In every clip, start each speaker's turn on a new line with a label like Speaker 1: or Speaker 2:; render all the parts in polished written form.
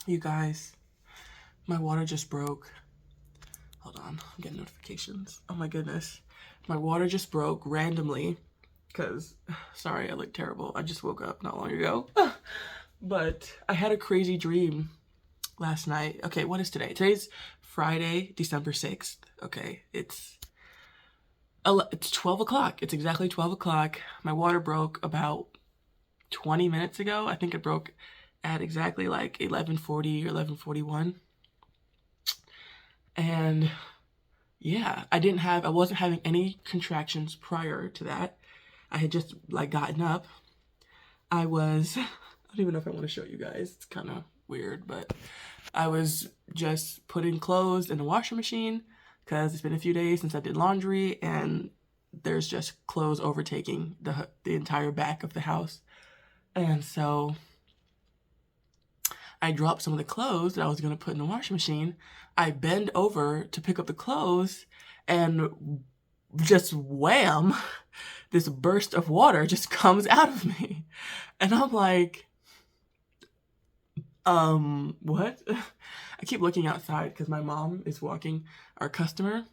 Speaker 1: You guys, my water just broke. Hold on, I'm getting notifications. Oh my goodness. My water just broke randomly because, sorry, I look terrible. I just woke up not long ago. But I had a crazy dream last night. Okay, what is today? Today's Friday, December 6th. Okay, it's 12 o'clock. It's exactly 12 o'clock. My water broke about 20 minutes ago. I think it broke at exactly like 11:40 or 11:41. And yeah, I wasn't having any contractions prior to that. I had just like gotten up. I don't even know if I want to show you guys. It's kind of weird, but I was just putting clothes in the washing machine because it's been a few days since I did laundry and there's just clothes overtaking the entire back of the house. And so I dropped some of the clothes that I was going to put in the washing machine. I bend over to pick up the clothes and just wham, this burst of water just comes out of me. And I'm like, what? I keep looking outside because my mom is walking our customer,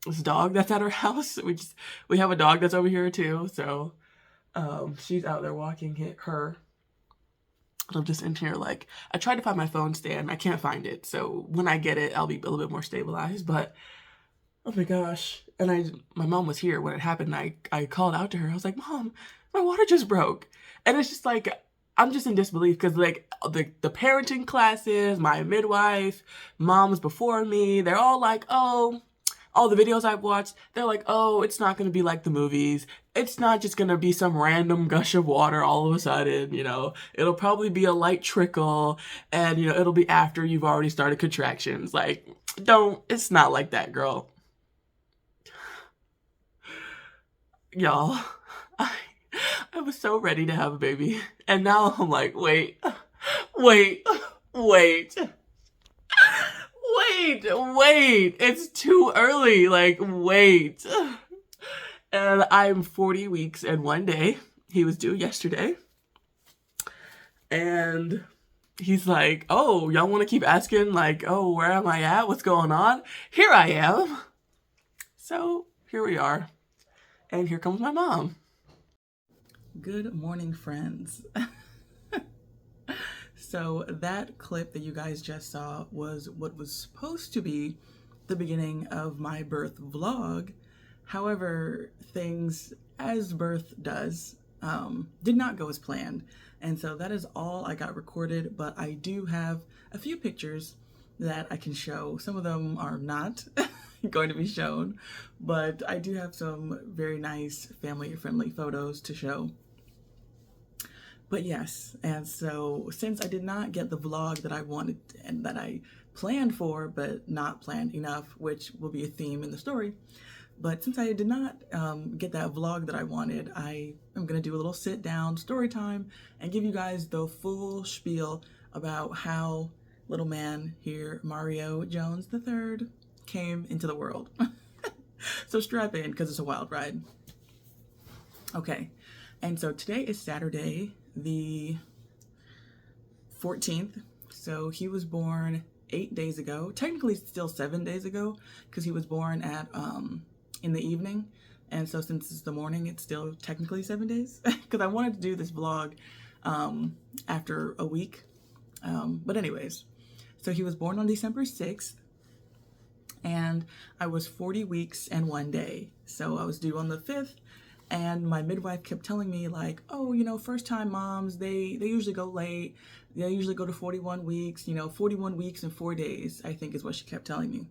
Speaker 1: this dog that's at our house. We have a dog that's over here too. So, she's out there walking her. And I'm just in here like, I tried to find my phone stand. I can't find it. So when I get it, I'll be a little bit more stabilized. But oh my gosh. And my mom was here when it happened. I called out to her. I was like, Mom, my water just broke. And it's just like, I'm just in disbelief because like the parenting classes, my midwife, moms before me, they're all like, oh, all the videos I've watched, they're like, oh, it's not going to be like the movies. It's not just going to be some random gush of water all of a sudden, It'll probably be a light trickle and, it'll be after you've already started contractions. Like, it's not like that, girl. Y'all, I was so ready to have a baby. And now I'm like, wait. It's too early. Like, wait. And I'm 40 weeks and 1 day. He was due yesterday. And he's like, oh, y'all want to keep asking, like, oh, where am I at? What's going on? Here I am. So here we are. And here comes my mom. Good morning, friends. So that clip that you guys just saw was what was supposed to be the beginning of my birth vlog. However, things, as birth does, did not go as planned. And so that is all I got recorded, but I do have a few pictures that I can show. Some of them are not going to be shown, but I do have some very nice family-friendly photos to show. But yes, and so since I did not get the vlog that I wanted and that I planned for, but not planned enough, which will be a theme in the story, but since I did not get that vlog that I wanted, I am going to do a little sit down story time and give you guys the full spiel about how little man here, Mario Jones III, came into the world. So strap in because it's a wild ride. Okay, and so today is Saturday, the 14th. So he was born 8 days ago, technically still 7 days ago, because he was born at in the evening. And so since it's the morning, it's still technically 7 days, because I wanted to do this vlog after a week. But anyways, so he was born on December 6th, and I was 40 weeks and 1 day. So I was due on the 5th. And my midwife kept telling me like, oh, first time moms, they usually go late. They usually go to 41 weeks, 41 weeks and 4 days, I think is what she kept telling me.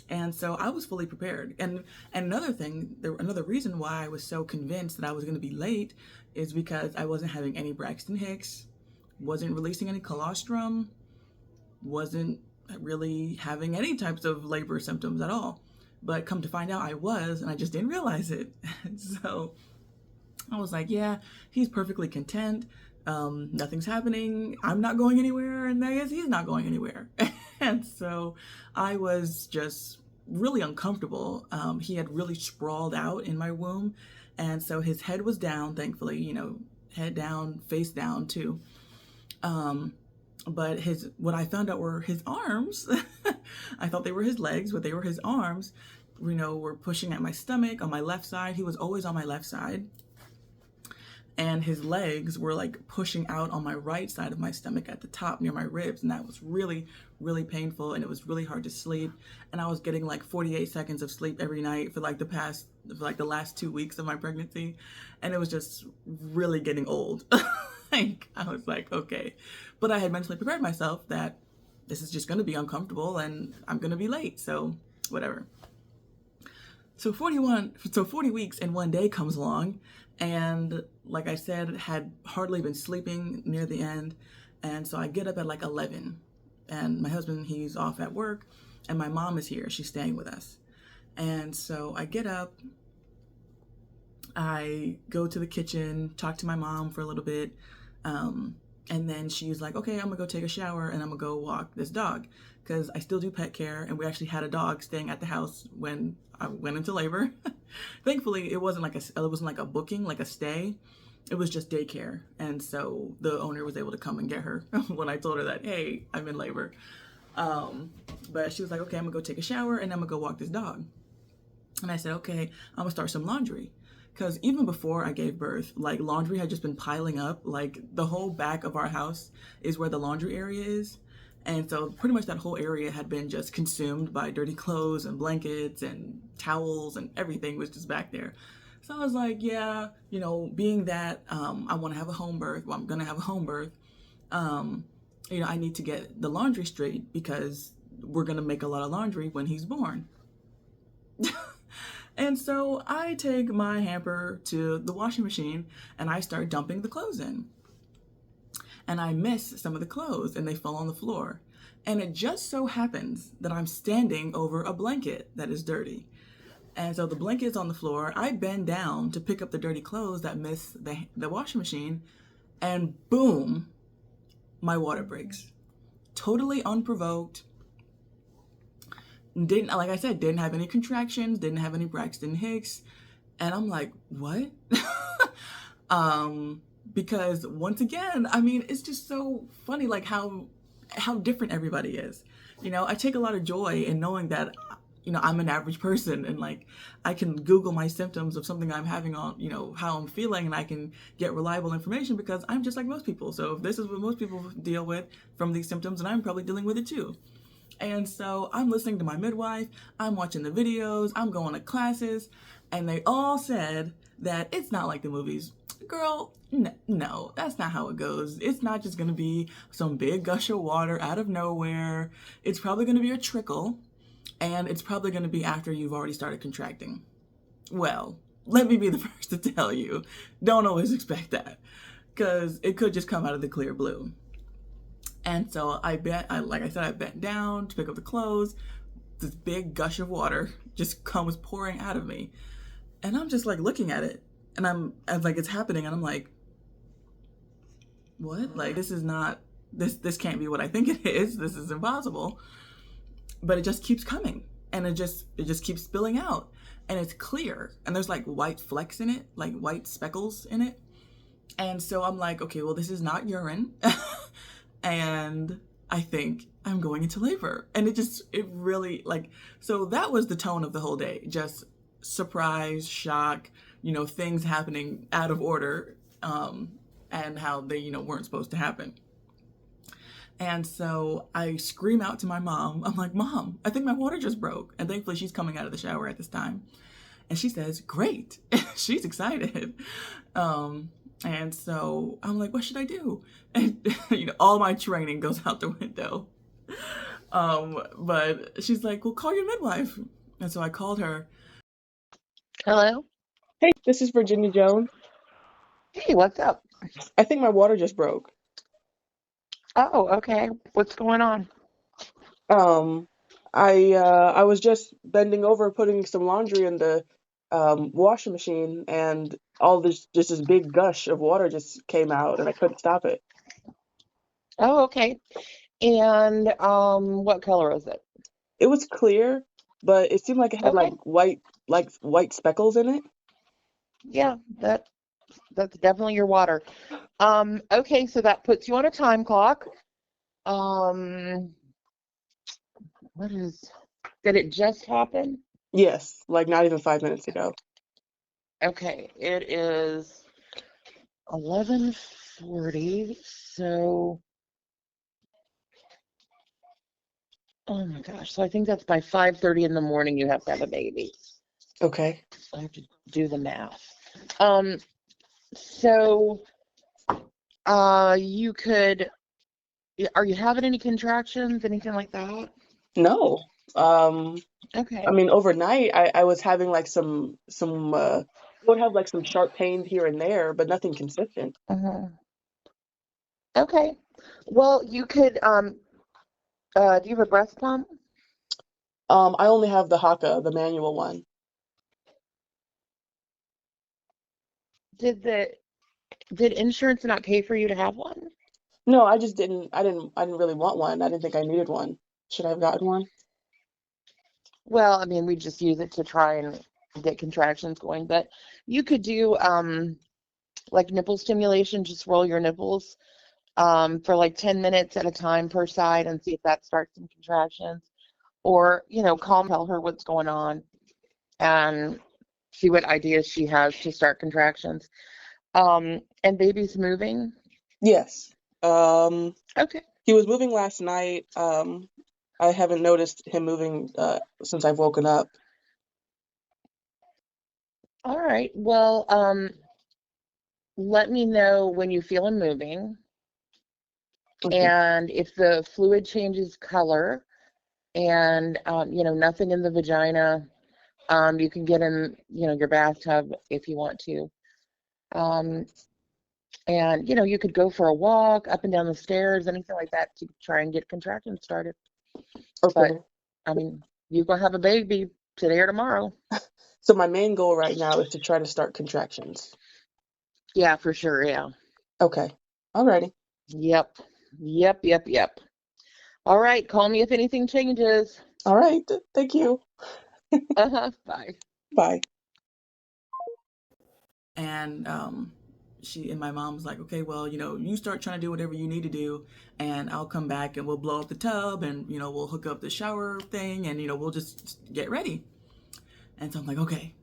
Speaker 1: And so I was fully prepared. And another thing, another reason why I was so convinced that I was going to be late is because I wasn't having any Braxton Hicks, wasn't releasing any colostrum, wasn't really having any types of labor symptoms at all. But come to find out I was, and I just didn't realize it. So I was like, yeah, he's perfectly content. Nothing's happening. I'm not going anywhere, and I guess he's not going anywhere. And so I was just really uncomfortable. He had really sprawled out in my womb. And so his head was down, thankfully, head down, face down too. But what I found out were his arms. I thought they were his legs, but they were his arms. Were pushing at my stomach on my left side. He was always on my left side, and his legs were like pushing out on my right side of my stomach at the top near my ribs, and that was really, really painful, and it was really hard to sleep. And I was getting like 48 seconds of sleep every night for like the last 2 weeks of my pregnancy, and it was just really getting old. Like, I was like, okay, but I had mentally prepared myself that this is just going to be uncomfortable and I'm going to be late, so whatever. So 40 weeks and 1 day comes along, and like I said, had hardly been sleeping near the end, and so I get up at like 11, and my husband, he's off at work, and my mom is here, she's staying with us. And so I get up, I go to the kitchen, talk to my mom for a little bit, and then she's like, okay, I'm gonna go take a shower and I'm gonna go walk this dog, because I still do pet care, and we actually had a dog staying at the house when I went into labor. Thankfully, it wasn't like a booking, like a stay. It was just daycare, and so the owner was able to come and get her when I told her that, hey, I'm in labor. But she was like, okay, I'm gonna go take a shower and I'm gonna go walk this dog. And I said, okay, I'm gonna start some laundry. Because even before I gave birth, like, laundry had just been piling up. Like, the whole back of our house is where the laundry area is. And so pretty much that whole area had been just consumed by dirty clothes and blankets and towels, and everything was just back there. So I was like, yeah, being that I want to have a home birth, well, I'm going to have a home birth, I need to get the laundry straight, because we're going to make a lot of laundry when he's born. And so I take my hamper to the washing machine and I start dumping the clothes in. And I miss some of the clothes and they fall on the floor. And it just so happens that I'm standing over a blanket that is dirty. And so the blanket is on the floor. I bend down to pick up the dirty clothes that miss the washing machine, and boom, my water breaks. Totally unprovoked. Like I said, didn't have any contractions, didn't have any Braxton Hicks. And I'm like, what? Because once again, I mean, it's just so funny, like how different everybody is. I take a lot of joy in knowing that, I'm an average person, and like I can Google my symptoms of something I'm having on, how I'm feeling, and I can get reliable information because I'm just like most people. So if this is what most people deal with from these symptoms, and I'm probably dealing with it too. And so I'm listening to my midwife, I'm watching the videos, I'm going to classes, and they all said that it's not like the movies. Girl, no, that's not how it goes. It's not just going to be some big gush of water out of nowhere. It's probably going to be a trickle, and it's probably going to be after you've already started contracting. Well, let me be the first to tell you, don't always expect that, because it could just come out of the clear blue. And so I bent down to pick up the clothes. This big gush of water just comes pouring out of me. And I'm just like looking at it. And I'm like, it's happening. And I'm like, what? Like, this can't be what I think it is. This is impossible. But it just keeps coming. And it just keeps spilling out. And it's clear. And there's like white flecks in it, like white speckles in it. And so I'm like, okay, well, this is not urine. And I think I'm going into labor. And it really, like, so that was the tone of the whole day. Just surprise, shock, things happening out of order, and how they, weren't supposed to happen. And so I scream out to my mom. I'm like, Mom, I think my water just broke. And thankfully she's coming out of the shower at this time. And she says, great. She's excited. And so I'm like, what should I do? And, all my training goes out the window. But she's like, well, call your midwife. And so I called her.
Speaker 2: Hello?
Speaker 3: Hey, this is Virginia Jones.
Speaker 2: Hey, what's up?
Speaker 3: I think my water just broke.
Speaker 2: Oh, okay. What's going on?
Speaker 3: Um, I was just bending over putting some laundry in the washing machine, and all this big gush of water just came out, and I couldn't stop it.
Speaker 2: Oh, okay. And what color is it?
Speaker 3: It was clear, but it seemed like it had
Speaker 2: Okay.
Speaker 3: like white speckles in it.
Speaker 2: Yeah, that's definitely your water. Okay, so that puts you on a time clock. Um, what is, did it just happen?
Speaker 3: Yes, like not even 5 minutes ago.
Speaker 2: Okay, it is 11:40, so, oh my gosh, so I think that's by 5:30 in the morning you have to have a baby.
Speaker 3: Okay.
Speaker 2: I have to do the math. Um, so, you could, are you having any contractions, anything like that?
Speaker 3: No. I
Speaker 2: Okay.
Speaker 3: mean, overnight I was having like I would have like some sharp pains here and there, but nothing consistent.
Speaker 2: Uh-huh. Okay. Well, you could, do you have a breast pump?
Speaker 3: I only have the Haka, the manual one.
Speaker 2: Did the, did insurance not pay for you to have one?
Speaker 3: No, I didn't really want one. I didn't think I needed one. Should I have gotten one?
Speaker 2: Well, I mean, we just use it to try and get contractions going, but you could do like nipple stimulation, just roll your nipples for like 10 minutes at a time per side and see if that starts some contractions. Or, tell her what's going on and see what ideas she has to start contractions. And baby's moving.
Speaker 3: Yes. Um,
Speaker 2: Okay.
Speaker 3: he was moving last night. I haven't noticed him moving since I've woken up.
Speaker 2: All right. Well, let me know when you feel him moving.
Speaker 3: Okay.
Speaker 2: And if the fluid changes color and, nothing in the vagina, you can get in, your bathtub if you want to. Um, and, you could go for a walk up and down the stairs, anything like that to try and get contractions started. But,
Speaker 3: Okay.
Speaker 2: I mean, you're going to have a baby today or tomorrow.
Speaker 3: So my main goal right now is to try to start contractions.
Speaker 2: Yeah, for sure. Yeah.
Speaker 3: Okay. Alrighty.
Speaker 2: Yep. Yep. Yep. Yep. All right. Call me if anything changes.
Speaker 3: All right. Thank you.
Speaker 2: Bye.
Speaker 3: Bye.
Speaker 1: And she and my mom was like, okay, well, you start trying to do whatever you need to do, and I'll come back and we'll blow up the tub, and we'll hook up the shower thing, and we'll just get ready. And so I'm like, okay.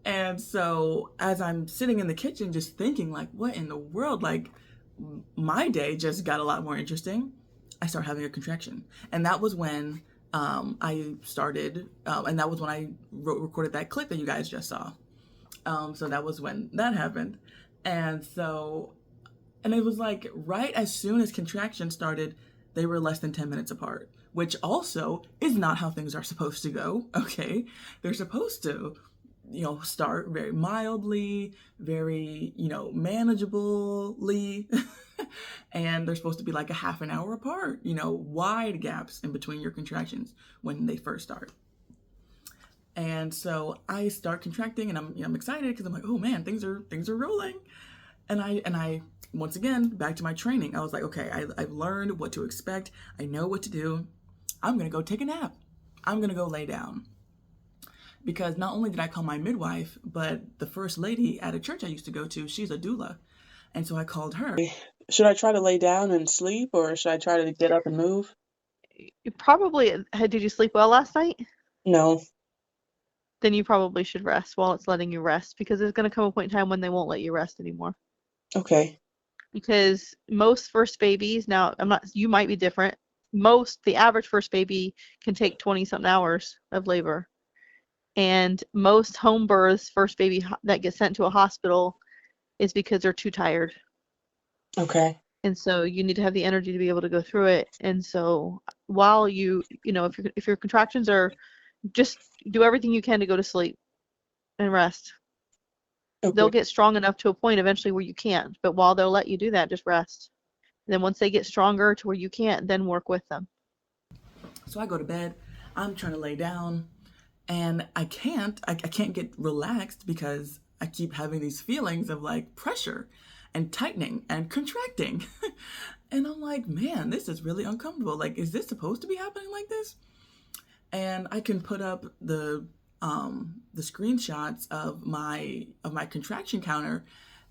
Speaker 1: And so as I'm sitting in the kitchen just thinking like, what in the world, like my day just got a lot more interesting. I started having a contraction, and that was when I started, and that was when I recorded that clip that you guys just saw. So that was when that happened. And so, and it was like right as soon as contractions started, they were less than 10 minutes apart, which also is not how things are supposed to go. Okay. They're supposed to, start very mildly, very, manageably. And they're supposed to be like a half an hour apart, wide gaps in between your contractions when they first start. And so I start contracting, and I'm excited because I'm like, oh man, things are rolling. And I once again back to my training. I was like, okay, I've learned what to expect. I know what to do. I'm gonna go take a nap. I'm gonna go lay down. Because not only did I call my midwife, but the first lady at a church I used to go to, she's a doula. And so I called her.
Speaker 3: Should I try to lay down and sleep, or should I try to get up and move?
Speaker 4: You probably did you sleep well last night?
Speaker 3: No.
Speaker 4: Then you probably should rest while it's letting you rest, because there's going to come a point in time when they won't let you rest anymore.
Speaker 3: Okay.
Speaker 4: Because most first babies, now you might be different. The average first baby can take 20 something hours of labor. And most home births, first baby that gets sent to a hospital is because they're too tired.
Speaker 3: Okay.
Speaker 4: And so you need to have the energy to be able to go through it. And so while if your contractions are, just do everything you can to go to sleep and rest.
Speaker 3: Okay.
Speaker 4: They'll get strong enough to a point eventually where you can't, but while they'll let you do that, just rest. And then once they get stronger to where you can't, then work with them.
Speaker 1: So I go to bed. I'm trying to lay down, and I can't get relaxed because I keep having these feelings of like pressure and tightening and contracting. And I'm like, man, this is really uncomfortable. Like, is this supposed to be happening like this? And I can put up the screenshots of my contraction counter,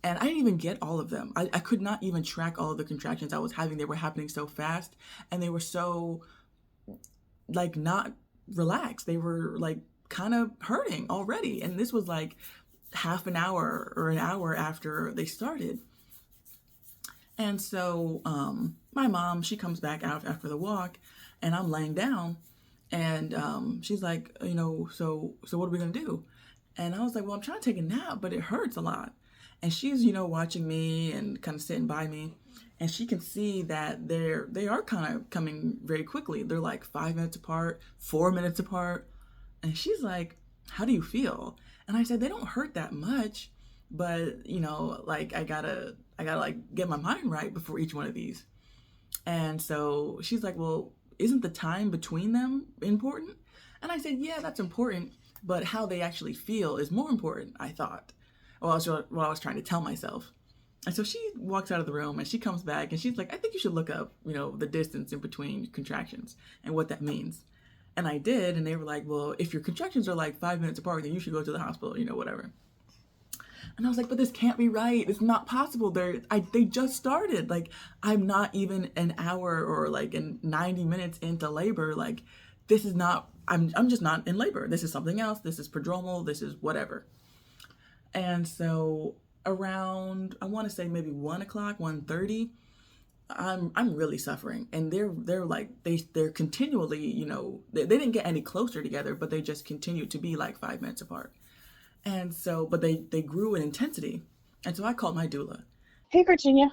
Speaker 1: And I didn't even get all of them. I could not even track all of the contractions I was having. They were happening so fast, and they were so, like, not relaxed. They were, like, kind of hurting already. And this was, like, half an hour or an hour after they started. And so my mom, she comes back out after the walk, and I'm laying down, and she's like, so what are we gonna do? And I was like, well, I'm trying to take a nap, but it hurts a lot. And she's, watching me and kind of sitting by me, and she can see that they are kind of coming very quickly. They're like 5 minutes apart, 4 minutes apart. And she's like, how do you feel? And I said, they don't hurt that much, but like I gotta like get my mind right before each one of these. And so she's like, well, isn't the time between them important? And I said, yeah, that's important, but how they actually feel is more important, I thought. Well, that's what I was trying to tell myself. And so she walks out of the room, and she comes back, and she's like, I think you should look up, the distance in between contractions and what that means. And I did, and they were like, well, if your contractions are like 5 minutes apart, then you should go to the hospital, whatever. And I was like, but this can't be right. It's not possible. They just started. Like, I'm not even an hour or like 90 minutes into labor. Like, this is not, I'm just not in labor. This is something else. This is prodromal. This is whatever. And so around, I want to say maybe 1 o'clock, 1:30, I'm really suffering. And they're like, they're continually, they didn't get any closer together, but they just continued to be like 5 minutes apart. And so, but they grew in intensity. And so I called my doula.
Speaker 2: Hey, Virginia.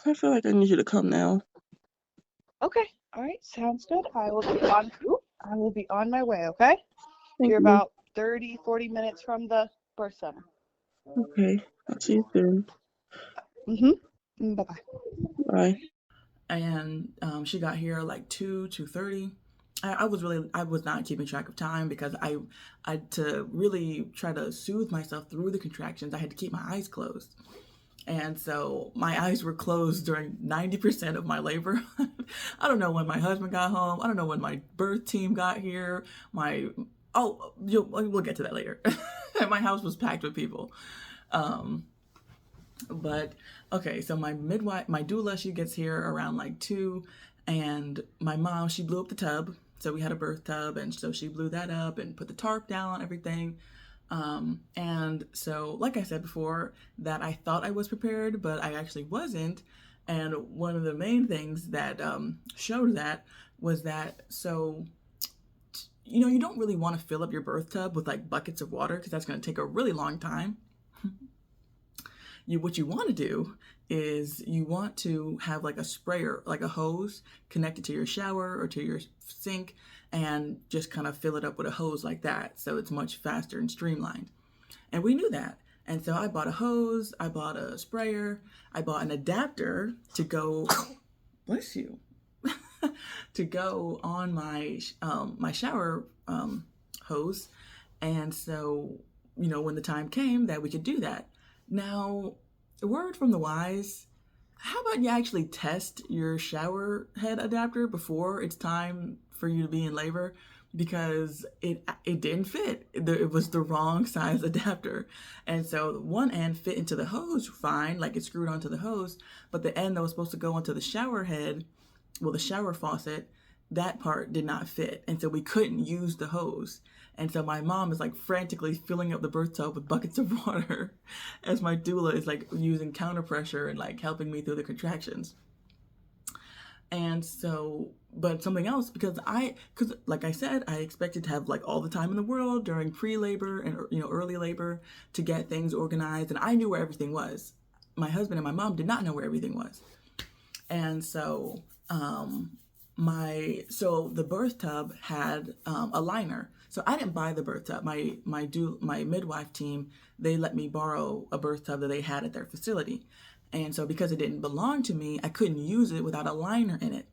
Speaker 3: I feel like I need you to come now.
Speaker 2: Okay. All right. Sounds good. I will be on my way. Okay.
Speaker 3: Thank
Speaker 2: You're
Speaker 3: you.
Speaker 2: about 30, 40 minutes from the birth center.
Speaker 3: Okay. I'll see you soon.
Speaker 2: Bye-bye.
Speaker 3: Bye.
Speaker 1: And she got here like 2:30. I was not keeping track of time because I to really try to soothe myself through the contractions, I had to keep my eyes closed. And so my eyes were closed during 90% of my labor. I don't know when my husband got home. I don't know when my birth team got here. We'll get to that later. My house was packed with people. But okay, so my doula, she gets here around like 2, and my mom, she blew up the tub. So we had a birth tub, and so she blew that up and put the tarp down, everything. And so, like I said before, that I thought I was prepared, but I actually wasn't. And one of the main things that showed that was that, so, you don't really want to fill up your birth tub with like buckets of water because that's going to take a really long time. What you want to do is you want to have like a sprayer, like a hose connected to your shower or to your sink, and just kind of fill it up with a hose like that. So it's much faster and streamlined. And we knew that. And so I bought a hose, I bought a sprayer, I bought an adapter to go, bless you, to go on my my shower hose. And so, when the time came that we could do that. Now, a word from the wise, how about you actually test your shower head adapter before it's time for you to be in labor? Because it didn't fit. It was the wrong size adapter. And so one end fit into the hose fine, like it screwed onto the hose, but the end that was supposed to go onto the shower head, well, the shower faucet, that part did not fit. And so we couldn't use the hose. And so my mom is like frantically filling up the birth tub with buckets of water as my doula is like using counter pressure and like helping me through the contractions. And so, but something else, because like I said, I expected to have like all the time in the world during pre-labor and, early labor to get things organized. And I knew where everything was. My husband and my mom did not know where everything was. And so, the birth tub had a liner. So I didn't buy the birth tub. My midwife team, they let me borrow a birth tub that they had at their facility. And so because it didn't belong to me, I couldn't use it without a liner in it.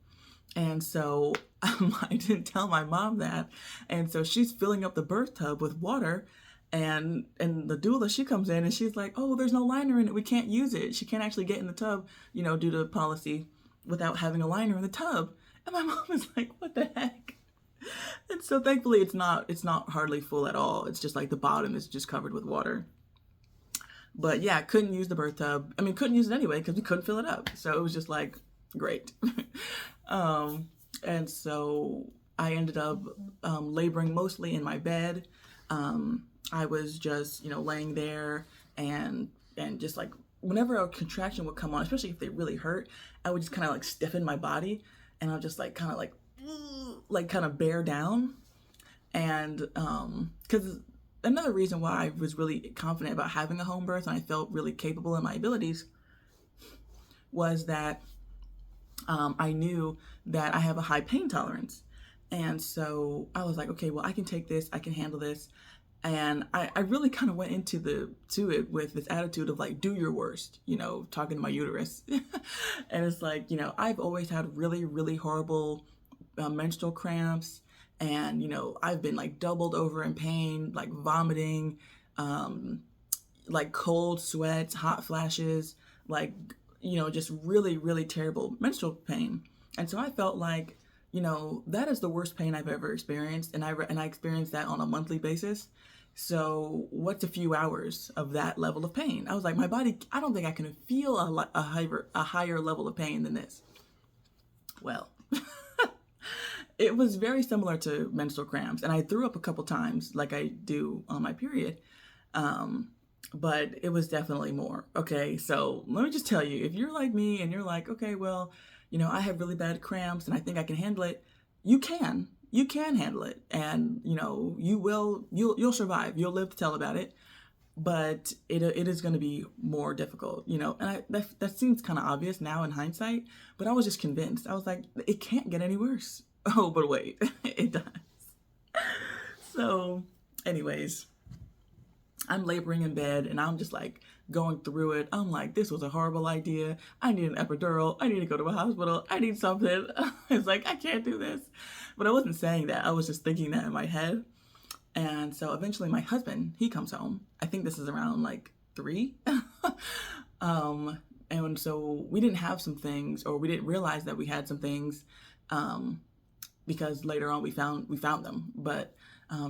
Speaker 1: And so I didn't tell my mom that. And so she's filling up the birth tub with water. And the doula, she comes in and she's like, oh, there's no liner in it. We can't use it. She can't actually get in the tub, due to policy without having a liner in the tub. And my mom is like, what the heck? And so thankfully it's not hardly full at all. It's just like the bottom is just covered with water. But yeah, couldn't use the birth tub. I mean, couldn't use it anyway because we couldn't fill it up. So it was just like, great. um, and so I ended up laboring mostly in my bed. I was just, laying there and just like whenever a contraction would come on, especially if they really hurt, I would just kind of like stiffen my body and I'll just like kind of like kind of bear down. And because another reason why I was really confident about having a home birth and I felt really capable in my abilities was that I knew that I have a high pain tolerance. And so I was like, okay, well, I can take this, I can handle this. And I really kind of went into it with this attitude of like, do your worst, talking to my uterus. And it's like, I've always had really, really horrible menstrual cramps. And, I've been like doubled over in pain, like vomiting, like cold sweats, hot flashes, like, just really, really terrible menstrual pain. And so I felt like, that is the worst pain I've ever experienced. And I experienced that on a monthly basis. So what's a few hours of that level of pain? I was like, my body, I don't think I can feel a higher level of pain than this. Well, it was very similar to menstrual cramps. And I threw up a couple times like I do on my period. But it was definitely more. Okay, so let me just tell you, if you're like me and you're like, okay, well, I have really bad cramps and I think I can handle it, you can handle it. And, you'll survive. You'll live to tell about it. But it is going to be more difficult, and that seems kind of obvious now in hindsight, but I was just convinced. I was like, it can't get any worse. Oh, but wait, it does. So anyways, I'm laboring in bed and I'm just like going through it. I'm like, this was a horrible idea. I need an epidural. I need to go to a hospital. I need something. It's like, I can't do this. But I wasn't saying that. I was just thinking that in my head. And so eventually my husband, he comes home. I think this is around like 3. And so we didn't have some things, or we didn't realize that we had some things, because later on we found them. But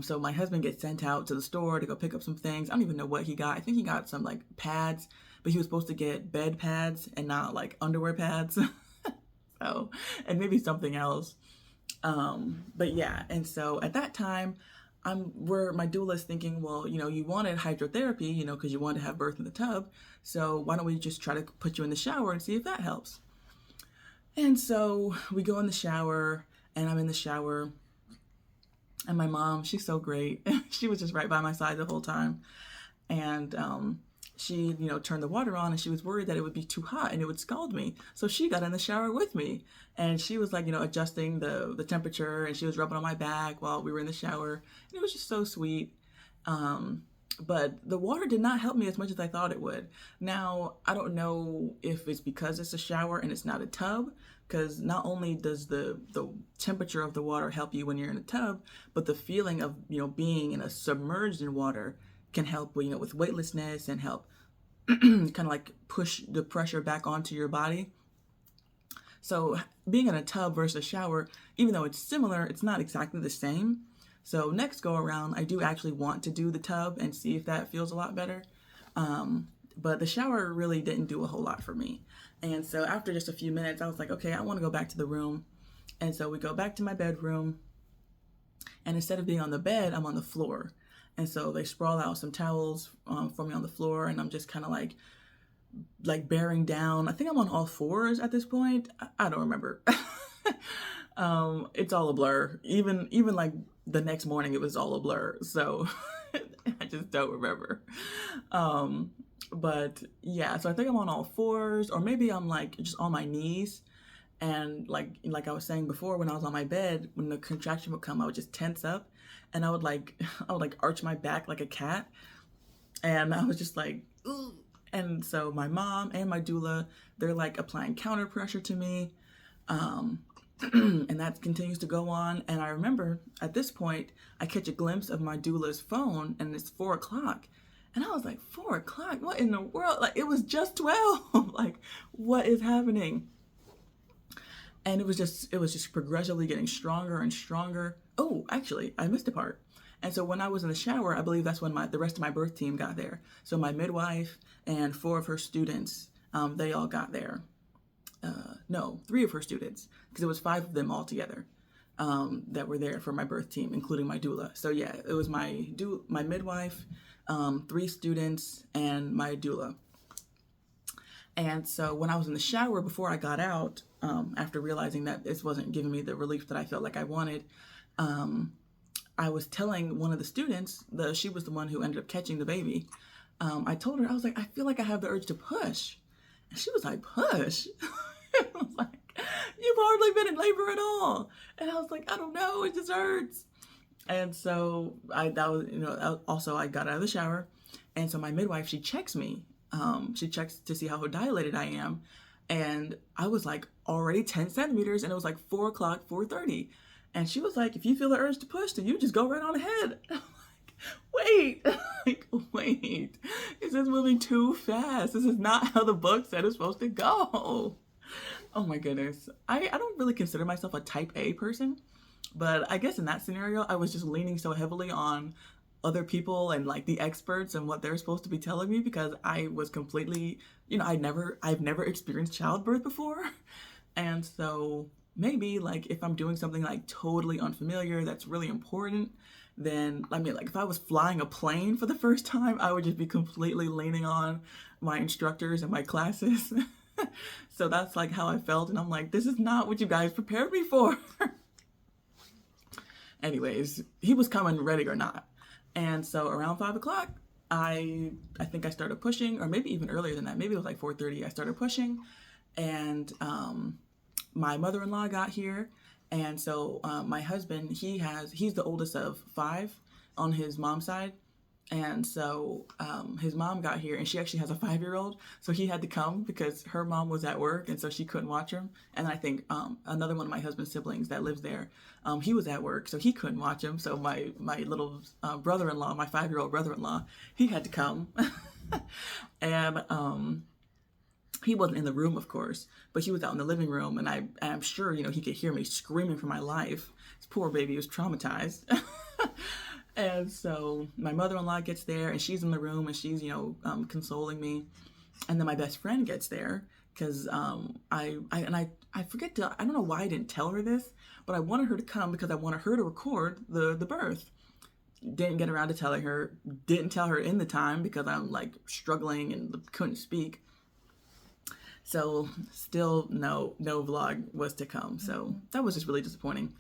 Speaker 1: so my husband gets sent out to the store to go pick up some things. I don't even know what he got. I think he got some like pads, but he was supposed to get bed pads and not like underwear pads. So, and maybe something else. But yeah, and so at that time, my doula is thinking, well, you wanted hydrotherapy, because you wanted to have birth in the tub. So why don't we just try to put you in the shower and see if that helps? And so we go in the shower, and I'm in the shower, and my mom, she's so great. She was just right by my side the whole time. And she, turned the water on, and she was worried that it would be too hot and it would scald me. So she got in the shower with me, and she was like, adjusting the temperature, and she was rubbing on my back while we were in the shower. And it was just so sweet. But the water did not help me as much as I thought it would. Now, I don't know if it's because it's a shower and it's not a tub, because not only does the temperature of the water help you when you're in a tub, but the feeling of, being in a submerged in water can help, with weightlessness and help kind of like push the pressure back onto your body. So being in a tub versus a shower, even though it's similar, it's not exactly the same. So next go around, I do actually want to do the tub and see if that feels a lot better. But the shower really didn't do a whole lot for me. And so after just a few minutes, I was like, okay, I want to go back to the room. And so we go back to my bedroom. And instead of being on the bed, I'm on the floor. And so they sprawl out some towels for me on the floor. And I'm just kind of like bearing down. I think I'm on all fours at this point. I don't remember. It's all a blur. Even like the next morning, it was all a blur. So I just don't remember. But yeah, so I think I'm on all fours, or maybe I'm like just on my knees. And like I was saying before, when I was on my bed, when the contraction would come, I would just tense up, and I would arch my back like a cat. And I was just like, ooh. And so my mom and my doula, they're like applying counter pressure to me. And that continues to go on. And I remember at this point, I catch a glimpse of my doula's phone, and it's 4:00. And I was like, 4:00? What in the world? Like, it was just 12. Like, what is happening? And it was just progressively getting stronger and stronger. Oh, actually, I missed a part. And so when I was in the shower, I believe that's when the rest of my birth team got there. So my midwife and 4 of her students, they all got there. No, 3 of her students, because it was 5 of them all together that were there for my birth team, including my doula. So yeah, it was my midwife, 3 students, and my doula. And so when I was in the shower before I got out, after realizing that this wasn't giving me the relief that I felt like I wanted, I was telling one of the students, she was the one who ended up catching the baby. I told her, I was like, I feel like I have the urge to push. And she was like, push? I was like, you've hardly been in labor at all. And I was like, I don't know, it just hurts. And so I got out of the shower. And so my midwife, she checks me. She checks to see how dilated I am. And I was like already 10 centimeters, and it was like 4 o'clock, 4:30. And she was like, if you feel the urge to push, then you just go right on ahead. I'm like, wait, this is moving too fast. This is not how the book said it's supposed to go. Oh my goodness. I don't really consider myself a type A person, but I guess in that scenario, I was just leaning so heavily on other people and like the experts and what they're supposed to be telling me, because I was completely, I've never experienced childbirth before. And so maybe like if I'm doing something like totally unfamiliar that's really important, then I mean, like if I was flying a plane for the first time, I would just be completely leaning on my instructors and my classes. So that's like how I felt, and I'm like, this is not what you guys prepared me for. Anyways, he was coming ready or not. And so around 5 o'clock, I think I started pushing, or maybe even earlier than that. Maybe it was like 4:30. I started pushing, and my mother-in-law got here. And so my husband, he's the oldest of 5 on his mom's side. And so his mom got here, and she actually has a 5-year-old. So he had to come because her mom was at work, and so she couldn't watch him. And I think another one of my husband's siblings that lives there, he was at work, so he couldn't watch him. So my little brother-in-law, my 5-year-old brother-in-law, he had to come. And he wasn't in the room, of course, but he was out in the living room, and I'm sure, he could hear me screaming for my life. This poor baby was traumatized. And so my mother-in-law gets there, and she's in the room, and she's, consoling me. And then my best friend gets there, because I forget to, I don't know why I didn't tell her this, but I wanted her to come because I wanted her to record the birth. Didn't get around to telling her, didn't tell her in the time because I'm like struggling and couldn't speak. So still no vlog was to come. So that was just really disappointing.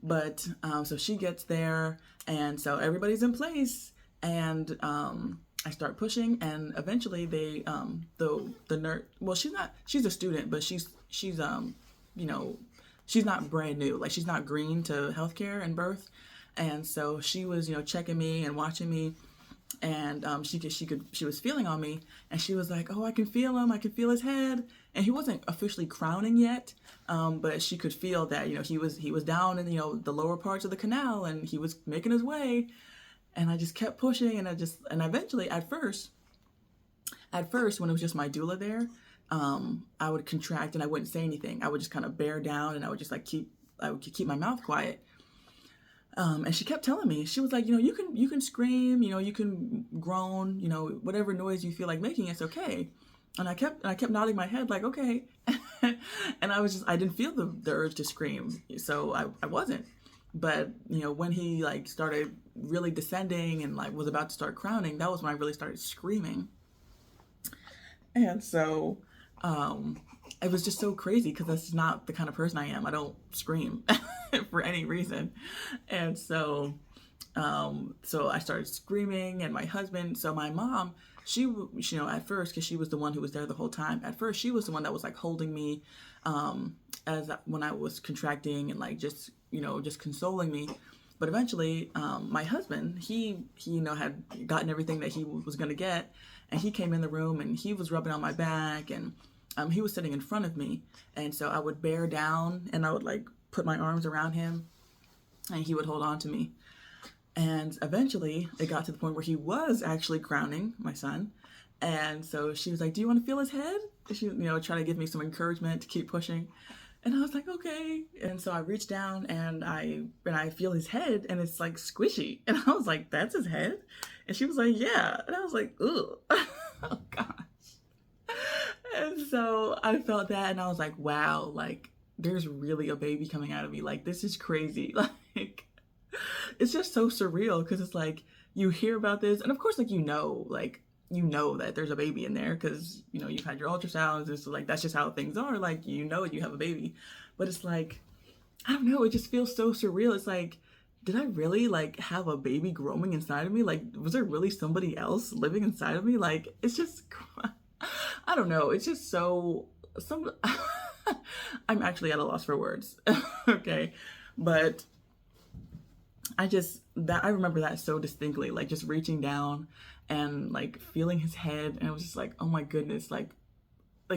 Speaker 1: But so she gets there, and so everybody's in place, and I start pushing, and eventually they the nurse, well, she's a student, but she's she's not brand new, like she's not green to healthcare and birth. And so she was checking me and watching me, and she was feeling on me, and she was like, oh, I can feel him, I can feel his head. And he wasn't officially crowning yet, but she could feel that he was down in the lower parts of the canal, and he was making his way. And I just kept pushing, and eventually at first when it was just my doula there, I would contract and I wouldn't say anything. I would just kind of bear down, and I would just like keep my mouth quiet. And she kept telling me, she was like, you can scream, you can groan, whatever noise you feel like making, it's okay. And I kept nodding my head like, okay. And I didn't feel the urge to scream. So I wasn't. But, when he like started really descending and like was about to start crowning, that was when I really started screaming. And so, it was just so crazy because that's not the kind of person I am. I don't scream for any reason. And so I started screaming, and my husband, so my mom, she at first, because she was the one who was there the whole time, at first she was the one that was like holding me when I was contracting, and like just consoling me. But eventually my husband, he had gotten everything that he was going to get, and he came in the room, and he was rubbing on my back, and he was sitting in front of me. And so I would bear down, and I would like put my arms around him, and he would hold on to me. And eventually it got to the point where he was actually crowning my son. And so she was like, do you want to feel his head? She, try to give me some encouragement to keep pushing. And I was like, okay. And so I reached down and I feel his head and it's like squishy. And I was like, that's his head? And she was like, yeah. And I was like, ugh. Oh gosh. And so I felt that and I was like, wow, like there's really a baby coming out of me. Like this is crazy. Like it's just so surreal because it's like you hear about this and of course like you know that there's a baby in there because you know you've had your ultrasounds. It's like that's just how things are. Like you know you have a baby, but it's like I don't know. It just feels so surreal. It's like, did I really like have a baby growing inside of me? Like, was there really somebody else living inside of me? Like, it's just I don't know. It's just so some. I'm actually at a loss for words. Okay, but I remember that so distinctly, like just reaching down and like feeling his head, and it was just like, oh my goodness, like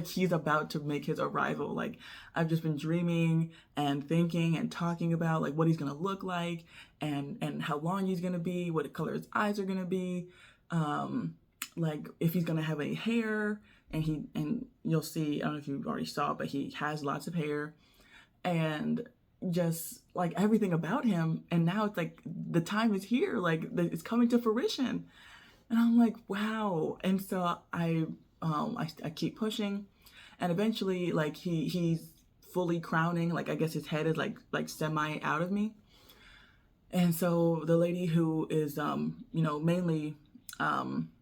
Speaker 1: he's about to make his arrival. Like I've just been dreaming and thinking and talking about like what he's gonna look like and how long he's gonna be, what color his eyes are gonna be, like if he's gonna have any hair, and you'll see, I don't know if you already saw, but he has lots of hair and just like everything about him. And now it's like the time is here, like it's coming to fruition. And I'm like, wow. And so I keep pushing, and eventually, like he's fully crowning. Like I guess his head is like semi out of me. And so the lady who is mainly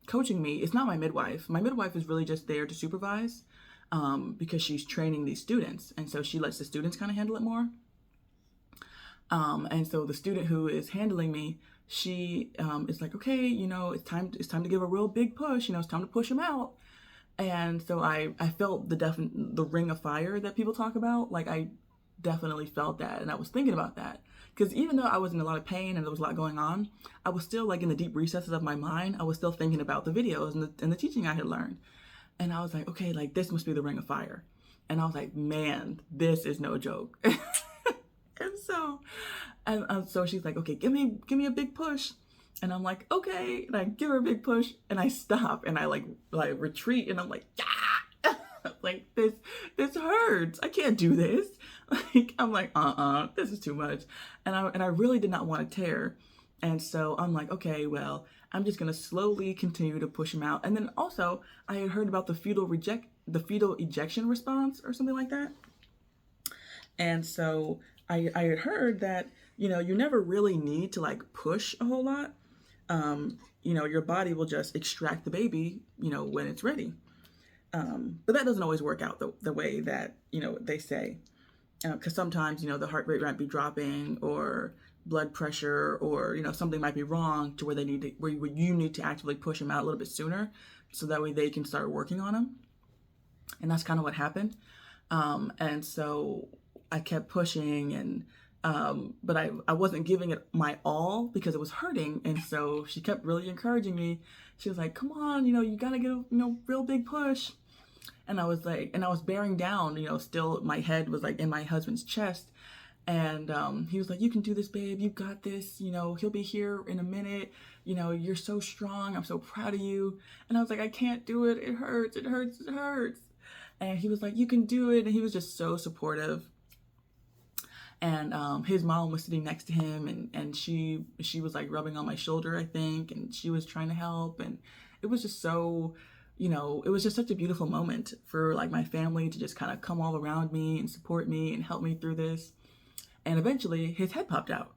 Speaker 1: coaching me, it's not my midwife. My midwife is really just there to supervise because she's training these students, and so she lets the students kind of handle it more. And so the student who is handling me, she is like, okay, it's time to give a real big push. It's time to push him out. And so I felt the ring of fire that people talk about. Like I definitely felt that, and I was thinking about that because even though I was in a lot of pain and there was a lot going on, I was still like in the deep recesses of my mind. I was still thinking about the videos and the teaching I had learned, and I was like, okay, like this must be the ring of fire. And I was like, man, this is no joke. And so she's like, okay, give me a big push. And I'm like, okay. And I give her a big push and I stop and I like retreat and I'm like, yeah. Like this hurts. I can't do this. Like I'm like, this is too much. And I really did not want to tear. And so I'm like, okay, well, I'm just gonna slowly continue to push him out. And then also I had heard about the fetal ejection response or something like that. And so I had heard that, you never really need to like push a whole lot. Your body will just extract the baby, when it's ready. But that doesn't always work out the way that, they say. Because sometimes, the heart rate might be dropping or blood pressure or, something might be wrong to where you need to actively push them out a little bit sooner so that way they can start working on them. And that's kind of what happened. And so I kept pushing but I wasn't giving it my all because it was hurting. And so she kept really encouraging me. She was like, come on, you gotta get a, real big push. And I was like, and I was bearing down, still my head was like in my husband's chest. And he was like, you can do this, babe. You got this. He'll be here in a minute. You're so strong. I'm so proud of you. And I was like, I can't do it. It hurts. It hurts. It hurts. And he was like, you can do it. And he was just so supportive. And his mom was sitting next to him, and she was like rubbing on my shoulder, I think, and she was trying to help. And it was just so, it was just such a beautiful moment for like my family to just kind of come all around me and support me and help me through this. And eventually his head popped out.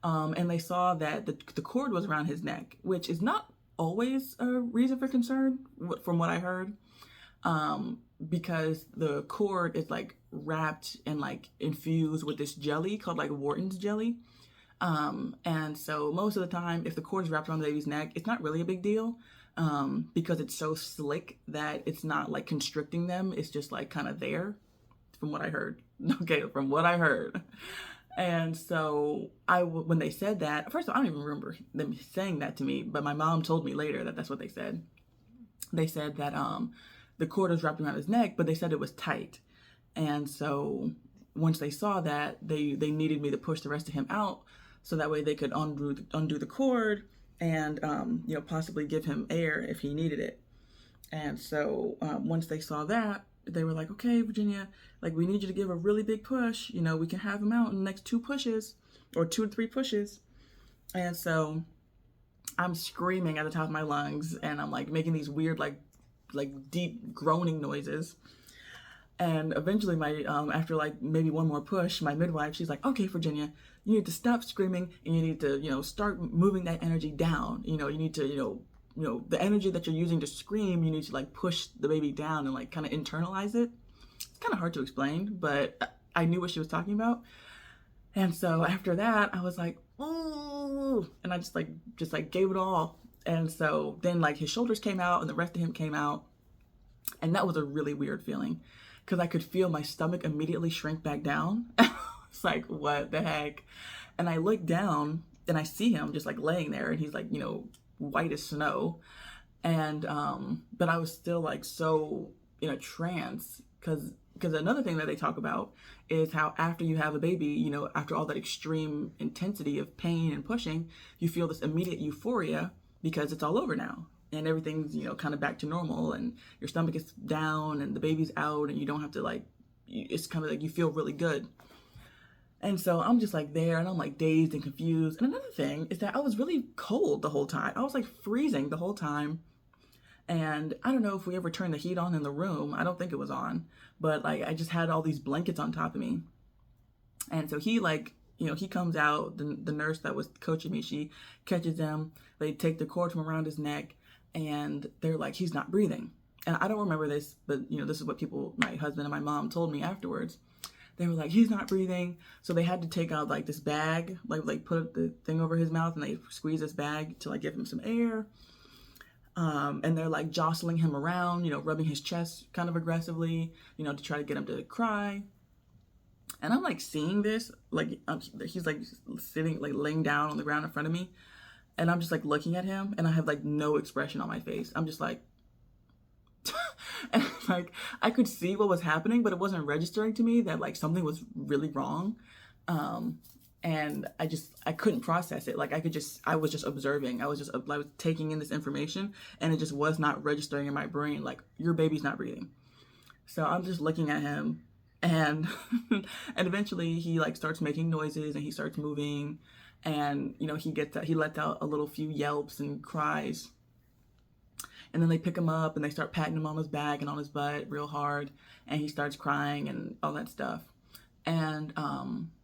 Speaker 1: And they saw that the cord was around his neck, which is not always a reason for concern from what I heard. Because the cord is like wrapped and like infused with this jelly called like Wharton's jelly. And so most of the time, if the cord is wrapped around the baby's neck, it's not really a big deal. Because it's so slick that it's not like constricting them. It's just like kind of there from what I heard. Okay. From what I heard. And so when they said that, first of all, I don't even remember them saying that to me, but my mom told me later that that's what they said. They said that, the cord was wrapped around his neck, but they said it was tight. And so once they saw that, they needed me to push the rest of him out so that way they could undo the cord and, possibly give him air if he needed it. And so once they saw that, they were like, okay, Virginia, like we need you to give a really big push. You know, we can have him out in the next 2 pushes or 2 to 3 pushes. And so I'm screaming at the top of my lungs and I'm like making these weird, like deep groaning noises. And eventually my, after like maybe 1 more push, my midwife, she's like, okay, Virginia, you need to stop screaming and you need to, you know, start moving that energy down. You know, you need to, you know, the energy that you're using to scream, you need to like push the baby down and like kind of internalize it. It's kind of hard to explain, but I knew what she was talking about. And so after that, I was like, ooh, and I just like gave it all. And so then like his shoulders came out and the rest of him came out. And that was a really weird feeling because I could feel my stomach immediately shrink back down. It's like, what the heck? And I look down and I see him just like laying there and he's like, you know, white as snow. And, but I was still like so in a trance because another thing that they talk about is how after you have a baby, you know, after all that extreme intensity of pain and pushing, you feel this immediate euphoria because it's all over now and everything's, you know, kind of back to normal and your stomach is down and the baby's out and you don't have to like, it's kind of like you feel really good. And so I'm just like there and I'm like dazed and confused. And another thing is that I was really cold the whole time. I was like freezing the whole time. And I don't know if we ever turned the heat on in the room. I don't think it was on, but like I just had all these blankets on top of me. And so he like, you know, he comes out, the nurse that was coaching me, she catches him, they take the cord from around his neck and they're like, he's not breathing. And I don't remember this, but you know, this is what people, my husband and my mom told me afterwards. They were like, he's not breathing. So they had to take out like this bag, like put the thing over his mouth and they squeeze this bag to like give him some air. And they're like jostling him around, you know, rubbing his chest kind of aggressively, you know, to try to get him to cry. And I'm like seeing this, like he's like sitting, like laying down on the ground in front of me. And I'm just like looking at him and I have like no expression on my face. I'm just like, and like I could see what was happening, but it wasn't registering to me that like something was really wrong. And I couldn't process it. Like I was just observing. I was taking in this information and it just was not registering in my brain. Like your baby's not breathing. So I'm just looking at him and, and eventually he like starts making noises and he starts moving and, you know, he lets out a little few yelps and cries. And then they pick him up and they start patting him on his back and on his butt real hard. And he starts crying and all that stuff. And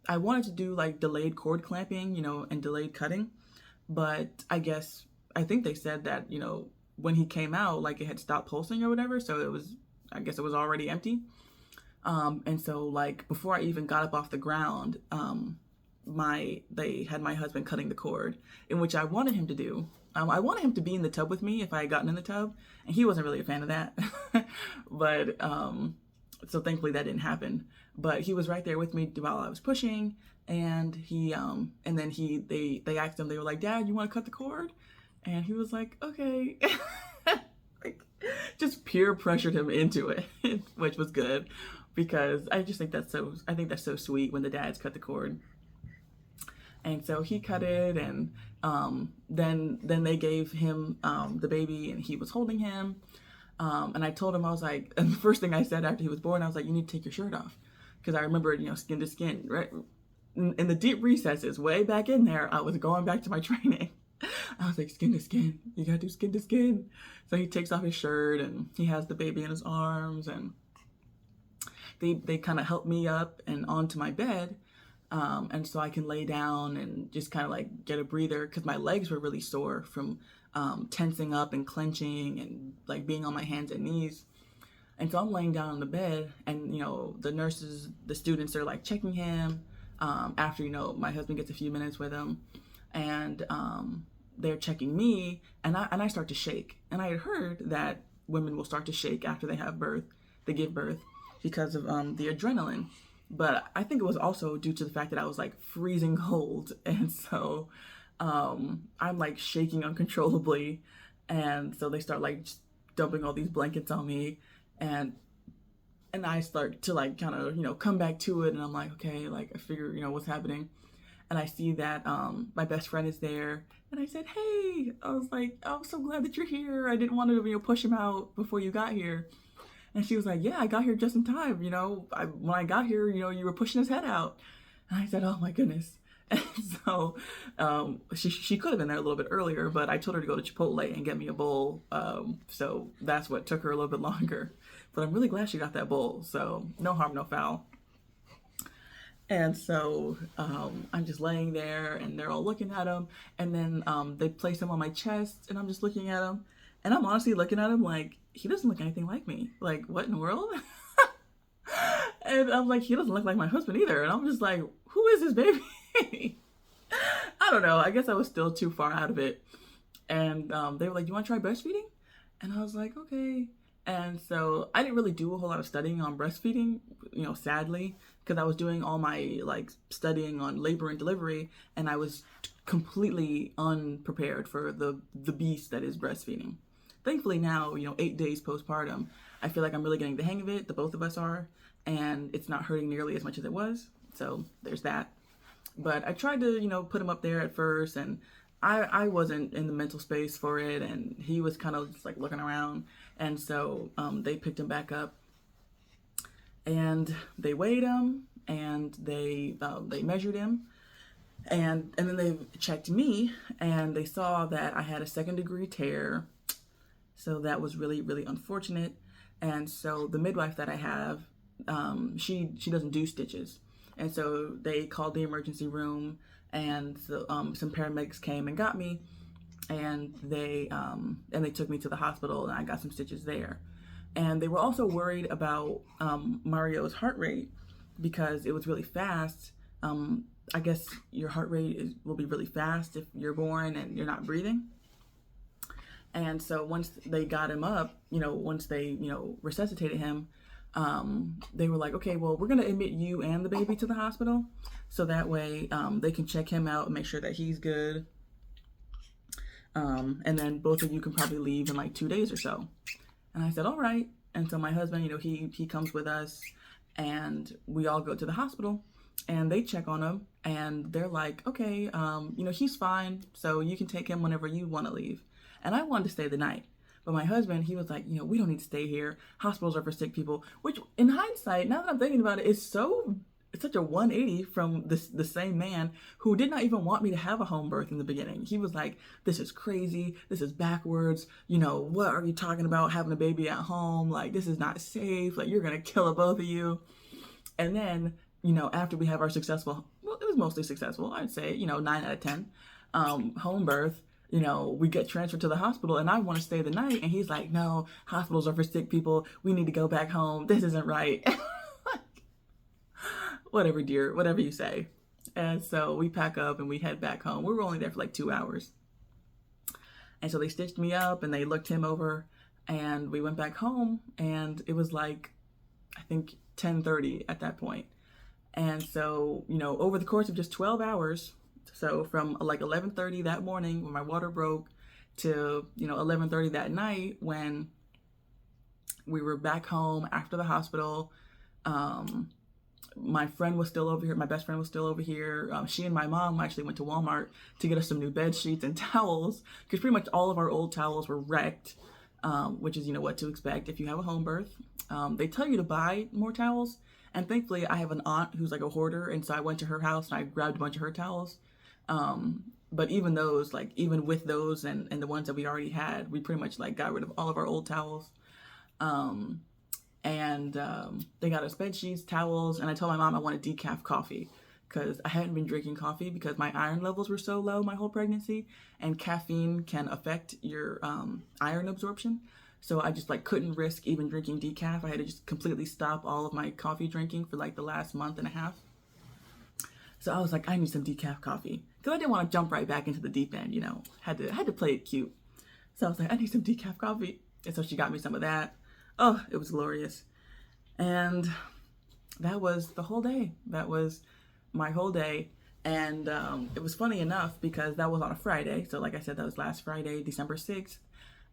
Speaker 1: I wanted to do like delayed cord clamping, you know, and delayed cutting. But I think they said that, you know, when he came out, like it had stopped pulsing or whatever. So I guess it was already empty. And so like before I even got up off the ground, they had my husband cutting the cord, in which I wanted him to do. I wanted him to be in the tub with me if I had gotten in the tub, and he wasn't really a fan of that. But so thankfully that didn't happen. But he was right there with me while I was pushing, and they asked him, they were like, "Dad, you want to cut the cord?" And he was like, "Okay." Like, just peer pressured him into it, which was good because I think that's so sweet when the dads cut the cord. And so he cut it, and then they gave him the baby, and he was holding him. And I told him, I was like, and the first thing I said after he was born, I was like, you need to take your shirt off. Because I remembered, you know, skin to skin, right? In the deep recesses, way back in there, I was going back to my training. I was like, skin to skin, you gotta do skin to skin. So he takes off his shirt, and he has the baby in his arms, and they kind of help me up and onto my bed. And so I can lay down and just kind of like get a breather because my legs were really sore from tensing up and clenching and like being on my hands and knees. And so I'm laying down on the bed and, you know, the nurses, the students are like checking him after, you know, my husband gets a few minutes with him, and they're checking me, and I start to shake. And I had heard that women will start to shake after they give birth because of the adrenaline. But I think it was also due to the fact that I was like freezing cold. And so I'm like shaking uncontrollably. And so they start like just dumping all these blankets on me. And I start to like kind of, you know, come back to it. And I'm like, okay, like I figure, you know, what's happening. And I see that my best friend is there. And I said, hey, I was like, I'm so glad that you're here. I didn't want to, you know, push him out before you got here. And she was like, yeah, I got here just in time. When I got here, you were pushing his head out. And I said, oh my goodness. And so she could have been there a little bit earlier, but I told her to go to Chipotle and get me a bowl. So that's what took her a little bit longer. But I'm really glad she got that bowl. So no harm, no foul. And so I'm just laying there and they're all looking at him. And then they place him on my chest and I'm just looking at him. And I'm honestly looking at him like, he doesn't look anything like me. Like, what in the world? And I'm like, he doesn't look like my husband either. And I'm just like, who is this baby? I don't know. I guess I was still too far out of it. And they were like, you want to try breastfeeding? And I was like, okay. And so I didn't really do a whole lot of studying on breastfeeding, sadly, because I was doing all my studying on labor and delivery, and I was completely unprepared for the beast that is breastfeeding. Thankfully now, 8 days postpartum, I feel like I'm really getting the hang of it. The both of us are, and it's not hurting nearly as much as it was. So there's that. But I tried to, put him up there at first, and I wasn't in the mental space for it, and he was kind of just looking around. And so they picked him back up, and they weighed him, and they measured him, and then they checked me, and they saw that I had a 2nd-degree tear. So that was really, really unfortunate. And so the midwife that I have, she doesn't do stitches. And so they called the emergency room, and so, some paramedics came and got me, and they took me to the hospital, and I got some stitches there. And they were also worried about Mario's heart rate because it was really fast. I guess your heart rate will be really fast if you're born and you're not breathing. And so once they got him up, once they, resuscitated him, they were like, okay, well, we're going to admit you and the baby to the hospital. So that way they can check him out and make sure that he's good. And then both of you can probably leave in 2 days or so. And I said, all right. And so my husband, he comes with us, and we all go to the hospital, and they check on him, and they're like, okay, he's fine. So you can take him whenever you want to leave. And I wanted to stay the night. But my husband, he was like, we don't need to stay here. Hospitals are for sick people. Which, in hindsight, now that I'm thinking about it, it's such a 180 from the same man who did not even want me to have a home birth in the beginning. He was like, this is crazy. This is backwards. What are you talking about having a baby at home? This is not safe. You're going to kill both of you. And then, after we have our successful, well, it was mostly successful, I'd say, 9 out of 10, home birth, we get transferred to the hospital, and I want to stay the night. And he's like, no, hospitals are for sick people. We need to go back home. This isn't right. Whatever, dear, whatever you say. And so we pack up and we head back home. We were only there for 2 hours. And so they stitched me up and they looked him over, and we went back home, and it was I think 10:30 at that point. And so, over the course of just 12 hours, so from 11:30 that morning when my water broke to, 11:30 that night when we were back home after the hospital, my friend was still over here. My best friend was still over here. She and my mom actually went to Walmart to get us some new bed sheets and towels, because pretty much all of our old towels were wrecked, which is, what to expect if you have a home birth. They tell you to buy more towels. And thankfully, I have an aunt who's a hoarder. And so I went to her house and I grabbed a bunch of her towels. But even those, even with those and the ones that we already had, we pretty much got rid of all of our old towels. And they got us bed sheets, towels, and I told my mom I wanted decaf coffee because I hadn't been drinking coffee because my iron levels were so low my whole pregnancy, and caffeine can affect your iron absorption. So I just couldn't risk even drinking decaf. I had to just completely stop all of my coffee drinking for the last month and a half. So I was like, I need some decaf coffee because I didn't want to jump right back into the deep end, had to play it cute. So I was like, I need some decaf coffee. And so she got me some of that. Oh, it was glorious. And that was the whole day. That was my whole day. And it was funny enough because that was on a Friday. So like I said, that was last Friday, December 6th.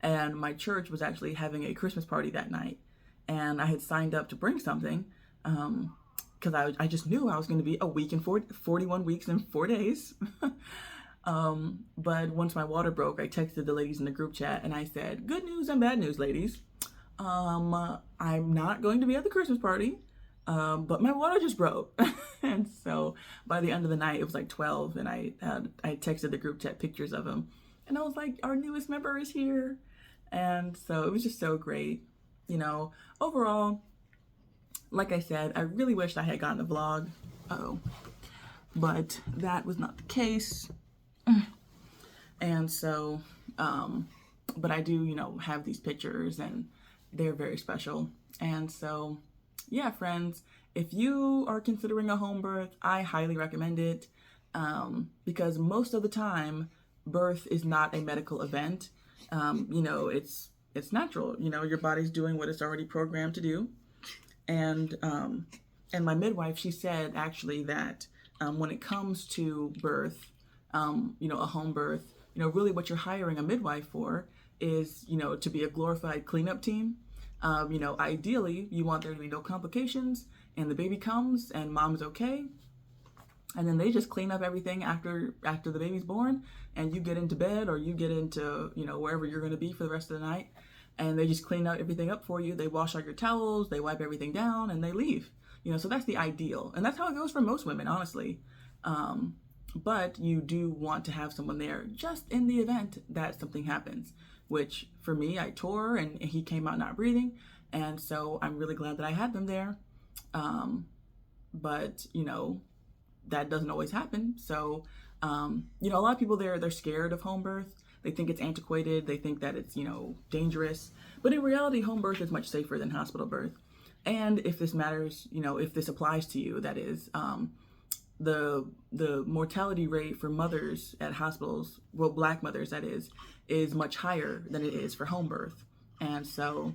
Speaker 1: And my church was actually having a Christmas party that night. And I had signed up to bring something because I just knew I was going to be a week and 41 weeks and 4 days. But once my water broke, I texted the ladies in the group chat and I said, good news and bad news, ladies. I'm not going to be at the Christmas party, but my water just broke. And so by the end of the night, it was like 12, and I texted the group chat pictures of him, and I was like, our newest member is here. And so it was just so great. You know, overall, like I said, I really wished I had gotten a vlog. But that was not the case. And so, but I do, you know, have these pictures, and they're very special. And so, yeah, friends, if you are considering a home birth, I highly recommend it, because most of the time, birth is not a medical event. You know, it's natural. You know, your body's doing what it's already programmed to do. And my midwife, she said actually that when it comes to birth, you know, a home birth, you know, really what you're hiring a midwife for is, you know, to be a glorified cleanup team. You know, ideally, you want there to be no complications, and the baby comes and mom's okay. And then they just clean up everything after the baby's born, and you get into bed, or you get into, you know, wherever you're going to be for the rest of the night. And they just clean out everything up for you. They wash out your towels, they wipe everything down, and they leave. You know, so that's the ideal. And that's how it goes for most women, honestly. But you do want to have someone there just in the event that something happens, which for me, I tore and he came out not breathing. And so I'm really glad that I had them there. But, you know, that doesn't always happen. So, you know, a lot of people they're scared of home birth. They think it's antiquated. They think that it's, you know, dangerous. But in reality, home birth is much safer than hospital birth. And if this matters, you know, if this applies to you, that is, the mortality rate for mothers at hospitals, well, Black mothers, that is much higher than it is for home birth. And so,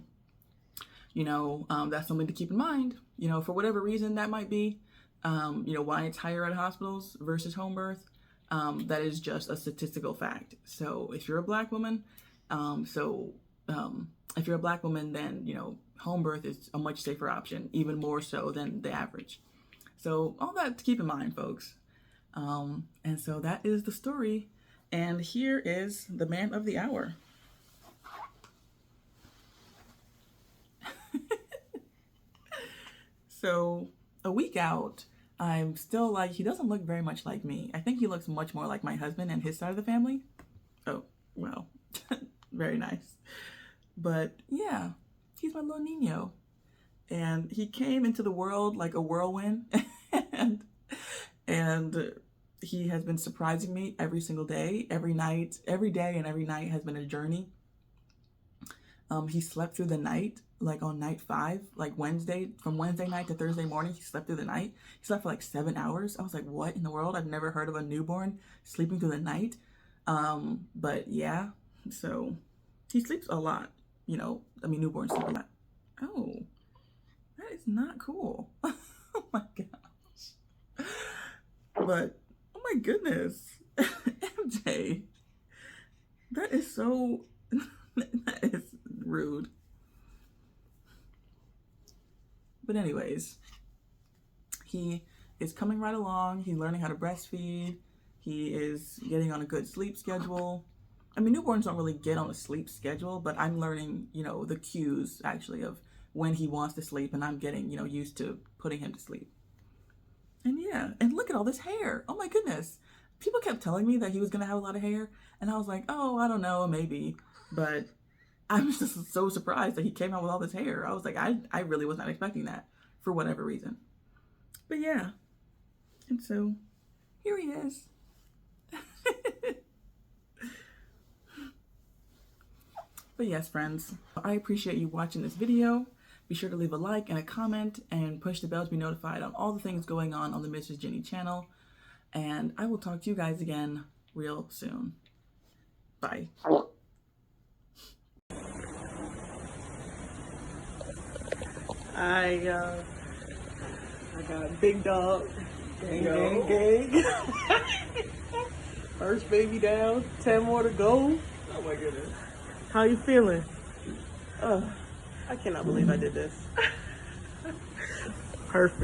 Speaker 1: you know, that's something to keep in mind, you know, for whatever reason that might be, you know, why it's higher at hospitals versus home birth. That is just a statistical fact. So if you're a Black woman, if you're a Black woman, then, you know, home birth is a much safer option, even more so than the average. So all that to keep in mind, folks. And so that is the story. And here is the man of the hour. So a week out, I'm still like, he doesn't look very much like me. I think he looks much more like my husband and his side of the family. Oh, well, very nice. But yeah, he's my little Nino. And he came into the world like a whirlwind. and he has been surprising me every single day, every night, every day and every night has been a journey. He slept through the night, like on night 5, like from Wednesday night to Thursday morning, he slept through the night. He slept for like 7 hours. I was like, what in the world? I've never heard of a newborn sleeping through the night. But yeah, so he sleeps a lot, you know, I mean, newborns sleep a lot. Oh, that is not cool. Oh my gosh. But, oh my goodness, MJ, that is so, that is rude. But anyways, he is coming right along. He's learning how to breastfeed. He is getting on a good sleep schedule. I mean, newborns don't really get on a sleep schedule, but I'm learning, you know, the cues actually of when he wants to sleep, and I'm getting, you know, used to putting him to sleep. And yeah, and look at all this hair. Oh my goodness. People kept telling me that he was going to have a lot of hair, and I was like, oh, I don't know, maybe. But I was just so surprised that he came out with all this hair. I was like, I really was not expecting that for whatever reason. But yeah. And so here he is. But yes, friends, I appreciate you watching this video. Be sure to leave a like and a comment and push the bell to be notified on all the things going on the Mrs. Ginny channel. And I will talk to you guys again real soon. Bye. I got big dog. Gang. First baby down, 10 more to go. Oh my goodness. How you feeling? I cannot believe I did this. Perfect.